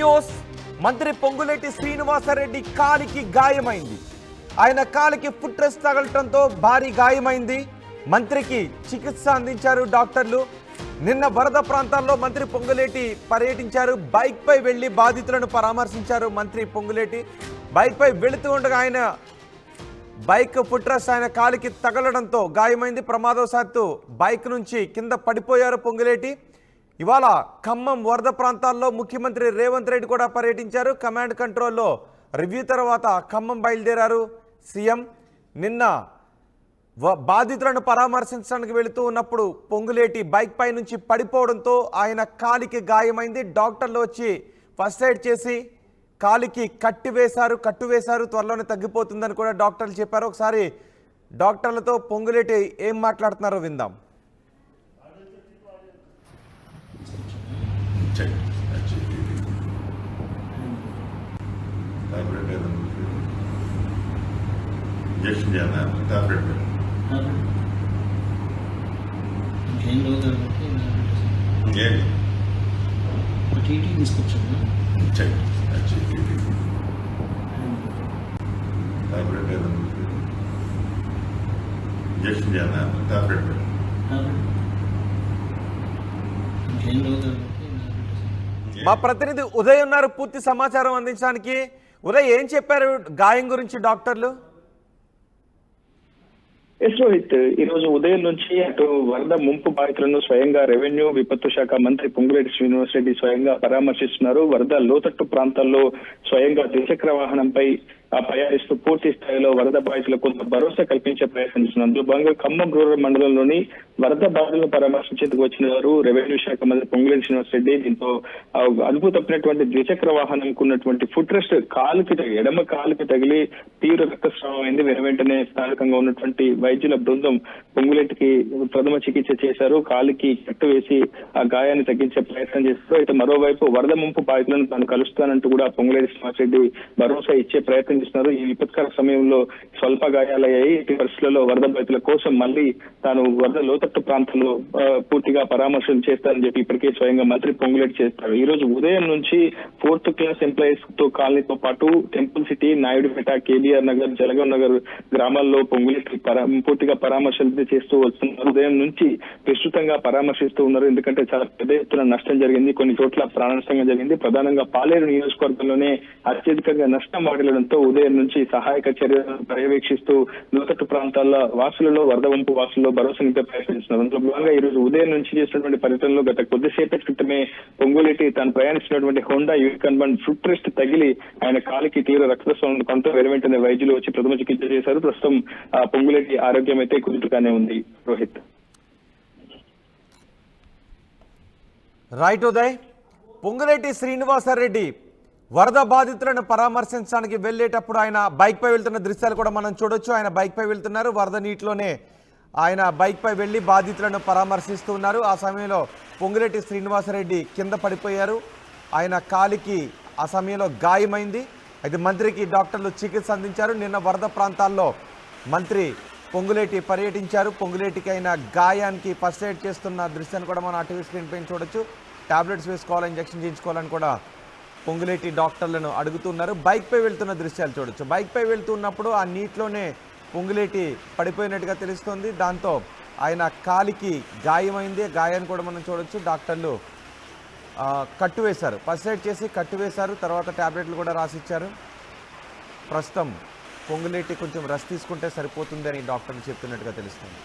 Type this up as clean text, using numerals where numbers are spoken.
News. మంత్రి పొంగులేటి శ్రీనివాసరెడ్డి కాలికి గాయమైంది. ఆయన కాలికి ఫుట్ రెస్ట్ తగలటంతో భారీ గాయమైంది. మంత్రికి చికిత్స అందించారు డాక్టర్లు. నిన్న వరద ప్రాంతాల్లో మంత్రి పొంగులేటి పర్యటించారు. బైక్పై వెళ్లి బాధితులను పరామర్శించారు. మంత్రి పొంగులేటి బైక్పై వెళుతూ ఉండగా ఆయన బైక్ ఫుట్ రెస్ట్ ఆయన కాలికి తగలడంతో గాయమైంది. ప్రమాదవశాత్తు బైక్ నుంచి కింద పడిపోయారు పొంగులేటి. ఇవాళ ఖమ్మం వరద ప్రాంతాల్లో ముఖ్యమంత్రి రేవంత్ రెడ్డి కూడా పర్యటించారు. కమాండ్ కంట్రోల్లో రివ్యూ తర్వాత ఖమ్మం బయలుదేరారు సీఎం. నిన్న బాధితులను పరామర్శించడానికి వెళుతూ ఉన్నప్పుడు పొంగులేటి బైక్ పై నుంచి పడిపోవడంతో ఆయన కాలికి గాయమైంది. డాక్టర్లు వచ్చి ఫస్ట్ ఎయిడ్ చేసి కాలికి కట్టువేశారు. త్వరలోనే తగ్గిపోతుందని కూడా డాక్టర్లు చెప్పారు. ఒకసారి డాక్టర్లతో పొంగులేటి ఏం మాట్లాడుతున్నారో విందాం. ఇంజక్షన్ చేయాలి, టాబ్లెట్ తీసుకొచ్చాను. ఇంజక్షన్ చేయాలి, టాబ్లెట్ మా ప్రతినిధి ఉదయ్ ఉన్నారు పూర్తి సమాచారం అందించడానికి. ఉదయ్, ఏం చెప్పారు గాయం గురించి డాక్టర్లు? రోహిత్, ఈ రోజు ఉదయం నుంచి అటు వరద ముంపు బాధితులను స్వయంగా రెవెన్యూ విపత్తు శాఖ మంత్రి పొంగులేటి శ్రీనివాసరెడ్డి స్వయంగా పరామర్శిస్తున్నారు. వరద లోతట్టు ప్రాంతాల్లో స్వయంగా ద్విచక్ర వాహనంపై ప్రయాణిస్తూ పూర్తి స్థాయిలో వరద బాధితులకు కొంత భరోసా కల్పించే ప్రయత్నం చేస్తున్నారు. అందులో భాగంగా ఖమ్మం రూరల్ మండలంలోని వరద బాధితులను పరామర్శించేందుకు వచ్చిన వారు రెవెన్యూ శాఖ మంత్రి పొంగులేటి శ్రీనివాసరెడ్డి. దీంతో అదుపు తప్పినటువంటి ద్విచక్ర వాహనంకు ఉన్నటువంటి ఫుట్ రెస్ట్ ఎడమ కాలుకి తగిలి తీవ్ర రక్తస్రావం అయింది. వెంటనే స్థానికంగా ఉన్నటువంటి వైద్యుల బృందం పొంగులేటికి ప్రథమ చికిత్స చేశారు. కాలికి కట్టు వేసి ఆ గాయాన్ని తగ్గించే ప్రయత్నం చేస్తారు. అయితే మరోవైపు వరద ముంపు బాధితులను తాను కలుస్తానంటూ కూడా పొంగులేటి శ్రీనివాసరెడ్డి భరోసా ఇచ్చే ప్రయత్నం చేస్తున్నారు. ఈ విపత్కర సమయంలో స్వల్ప గాయాలయ్యాయి. ఇటు పరిస్థితుల్లో వరద బాధితుల కోసం మళ్ళీ తాను వరద లోతట్టు ప్రాంతంలో పూర్తిగా పరామర్శలు చేస్తారని చెప్పి ఇప్పటికే స్వయంగా మంత్రి పొంగులేటి చేస్తారు. ఈ రోజు ఉదయం నుంచి 4th క్లాస్ ఎంప్లాయీస్ తో కాలనీతో పాటు temple city, Naidupeta, KBR Nagar, Jalagam Nagar గ్రామాల్లో పొంగులేటి పూర్తిగా పరామర్శలు చేస్తూ వస్తున్నారు. ఉదయం నుంచి విస్తృతంగా పరామర్శిస్తూ ఉన్నారు. ఎందుకంటే చాలా పెద్ద ఎత్తున నష్టం జరిగింది. కొన్ని చోట్ల ప్రాణ నష్టంగా జరిగింది. ప్రధానంగా పాలేరు నియోజకవర్గంలోనే అత్యధికంగా నష్టం వాటిల్లడంతో ఉదయం నుంచి సహాయక చర్యలను పర్యవేక్షిస్తూ లోతట్టు ప్రాంతాల వాసులలో, వరద వంపు వాసుల్లో భరోసా నింపే ప్రయత్నిస్తున్నారు. అందులో భాగంగా ఈ రోజు ఉదయం నుంచి చేసినటువంటి పర్యటనలో గత కొద్దిసేపటి క్రితమే పొంగులేటి తాను ప్రయాణిస్తున్నటువంటి హోండా యూనికాన్ బండ్ ఫుట్ రెస్ట్ తగిలి ఆయన కాలికి తీవ్ర రక్తస్రావం కొంత వెంటనే వైద్యులు వచ్చి ప్రథమ చికిత్స చేశారు. ప్రస్తుతం పొంగులేటి ఆరోగ్యం అయితే కుదుటగానే ఉంది. రోహిత్. రైట్ ఉదయ్. పొంగులేటి శ్రీనివాసరెడ్డి వరద బాధితులను పరామర్శించడానికి వెళ్ళేటప్పుడు ఆయన బైక్పై వెళ్తున్న దృశ్యాలు కూడా మనం చూడొచ్చు. ఆయన బైక్పై వెళ్తున్నారు. వరద నీటిలోనే ఆయన బైక్పై వెళ్ళి బాధితులను పరామర్శిస్తూ ఉన్నారు. ఆ సమయంలో పొంగులేటి శ్రీనివాసరెడ్డి కింద పడిపోయారు. ఆయన కాలికి ఆ సమయంలో గాయమైంది. అయితే మంత్రికి డాక్టర్లు చికిత్స అందించారు. నిన్న వరద ప్రాంతాల్లో మంత్రి పొంగులేటి పర్యటించారు. పొంగులేటికి అయిన గాయానికి ఫస్ట్ ఎయిడ్ చేస్తున్న దృశ్యాన్ని కూడా మనం టీవీ స్క్రీన్ పైన చూడొచ్చు. టాబ్లెట్స్ వేసుకోవాలి, ఇంజక్షన్ చేయించుకోవాలని కూడా పొంగులేటి డాక్టర్లను అడుగుతున్నారు. బైక్పై వెళ్తున్న దృశ్యాలు చూడొచ్చు. బైక్పై వెళ్తున్నప్పుడు ఆ నీటిలోనే పొంగులేటి పడిపోయినట్టుగా తెలుస్తోంది. దాంతో ఆయన కాలికి గాయమైంది. గాయాన్ని కూడా మనం చూడొచ్చు. డాక్టర్లు కట్టువేశారు, ఫస్ట్ ఎయిడ్ చేసి కట్టువేశారు. తర్వాత టాబ్లెట్లు కూడా రాసిచ్చారు. ప్రస్తుతం పొంగులేటి కొంచెం రెస్ట్ తీసుకుంటే సరిపోతుంది అని డాక్టర్లు చెప్తున్నట్టుగా తెలుస్తుంది.